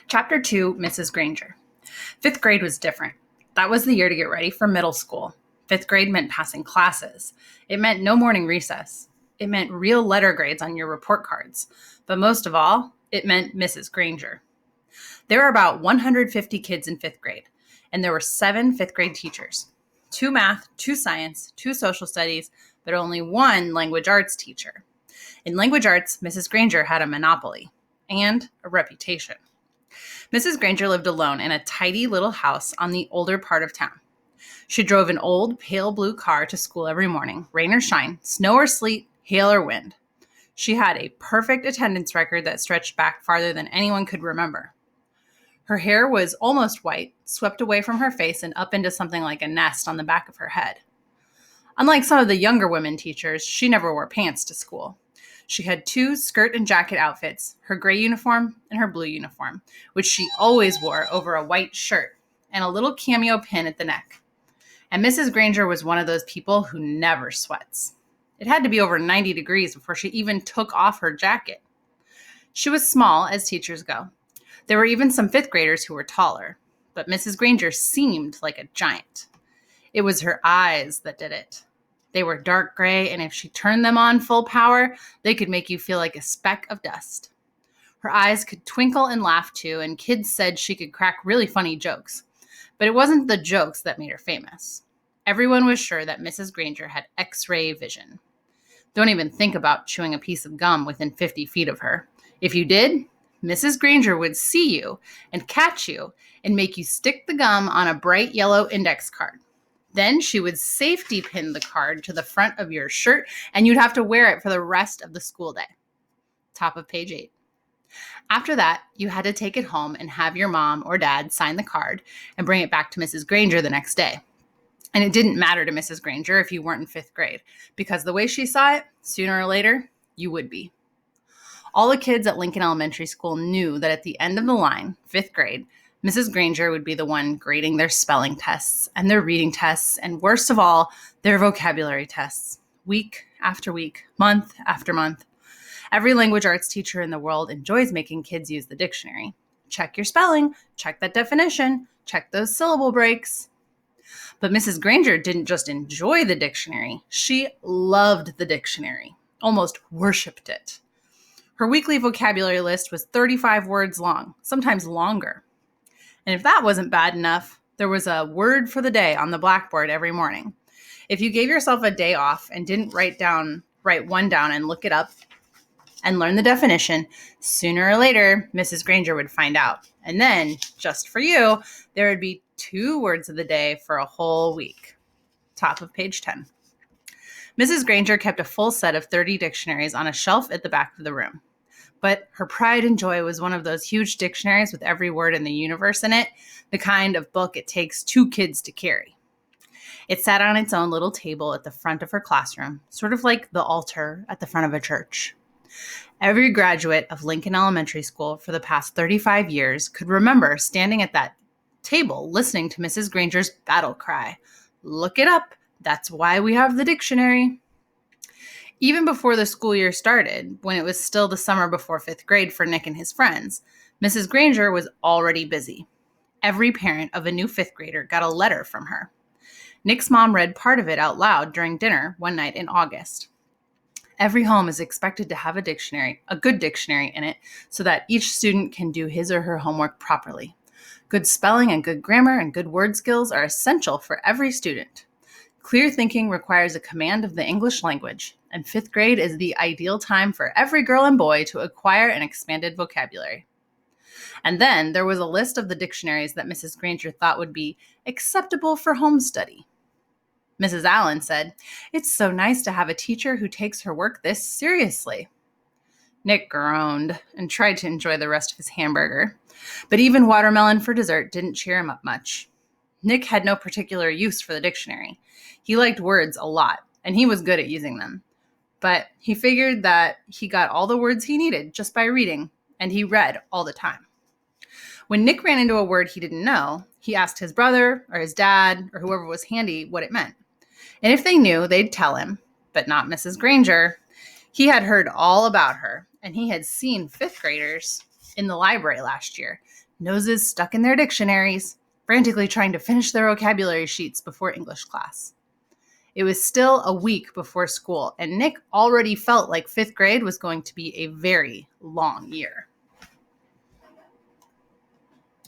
Chapter 2, Mrs. Granger. Fifth grade was different. That was the year to get ready for middle school. Fifth grade meant passing classes. It meant no morning recess. It meant real letter grades on your report cards. But most of all, it meant Mrs. Granger. There were about 150 kids in fifth grade, and there were 7 fifth grade teachers. 2 math, 2 science, 2 social studies, but only 1 language arts teacher. In language arts, Mrs. Granger had a monopoly and a reputation. Mrs. Granger lived alone in a tidy little house on the older part of town. She drove an old, pale blue car to school every morning, rain or shine, snow or sleet, hail or wind. She had a perfect attendance record that stretched back farther than anyone could remember. Her hair was almost white, swept away from her face and up into something like a nest on the back of her head. Unlike some of the younger women teachers, she never wore pants to school. She had 2 skirt and jacket outfits, her gray uniform and her blue uniform, which she always wore over a white shirt, and a little cameo pin at the neck. And Mrs. Granger was one of those people who never sweats. It had to be over 90 degrees before she even took off her jacket. She was small, as teachers go. There were even some fifth graders who were taller, but Mrs. Granger seemed like a giant. It was her eyes that did it. They were dark gray, and if she turned them on full power, they could make you feel like a speck of dust. Her eyes could twinkle and laugh too, and kids said she could crack really funny jokes. But it wasn't the jokes that made her famous. Everyone was sure that Mrs. Granger had X-ray vision. Don't even think about chewing a piece of gum within 50 feet of her. If you did, Mrs. Granger would see you and catch you and make you stick the gum on a bright yellow index card. Then she would safety pin the card to the front of your shirt, and you'd have to wear it for the rest of the school day. Top of page 8. After that, you had to take it home and have your mom or dad sign the card and bring it back to Mrs. Granger the next day. And it didn't matter to Mrs. Granger if you weren't in 5th grade, because the way she saw it, sooner or later, you would be. All the kids at Lincoln Elementary School knew that at the end of the line, 5th grade, Mrs. Granger would be the one grading their spelling tests and their reading tests, and worst of all, their vocabulary tests, week after week, month after month. Every language arts teacher in the world enjoys making kids use the dictionary. Check your spelling, check that definition, check those syllable breaks. But Mrs. Granger didn't just enjoy the dictionary, she loved the dictionary, almost worshipped it. Her weekly vocabulary list was 35 words long, sometimes longer. And if that wasn't bad enough, there was a word for the day on the blackboard every morning. If you gave yourself a day off and didn't write one down and look it up and learn the definition, sooner or later, Mrs. Granger would find out. And then, just for you, there would be 2 words of the day for a whole week. Top of page 10. Mrs. Granger kept a full set of 30 dictionaries on a shelf at the back of the room. But her pride and joy was one of those huge dictionaries with every word in the universe in it, the kind of book it takes 2 kids to carry. It sat on its own little table at the front of her classroom, sort of like the altar at the front of a church. Every graduate of Lincoln Elementary School for the past 35 years could remember standing at that table listening to Mrs. Granger's battle cry, "Look it up, that's why we have the dictionary." Even before the school year started, when it was still the summer before 5th grade for Nick and his friends, Mrs. Granger was already busy. Every parent of a new 5th grader got a letter from her. Nick's mom read part of it out loud during dinner one night in August. Every home is expected to have a dictionary, a good dictionary in it, so that each student can do his or her homework properly. Good spelling and good grammar and good word skills are essential for every student. Clear thinking requires a command of the English language, and 5th grade is the ideal time for every girl and boy to acquire an expanded vocabulary. And then there was a list of the dictionaries that Mrs. Granger thought would be acceptable for home study. Mrs. Allen said, "It's so nice to have a teacher who takes her work this seriously." Nick groaned and tried to enjoy the rest of his hamburger, but even watermelon for dessert didn't cheer him up much. Nick had no particular use for the dictionary. He liked words a lot, and he was good at using them. But he figured that he got all the words he needed just by reading, and he read all the time. When Nick ran into a word he didn't know, he asked his brother or his dad or whoever was handy what it meant. And if they knew, they'd tell him, but not Mrs. Granger. He had heard all about her, and he had seen 5th graders in the library last year, noses stuck in their dictionaries, frantically trying to finish their vocabulary sheets before English class. It was still a week before school, and Nick already felt like 5th grade was going to be a very long year.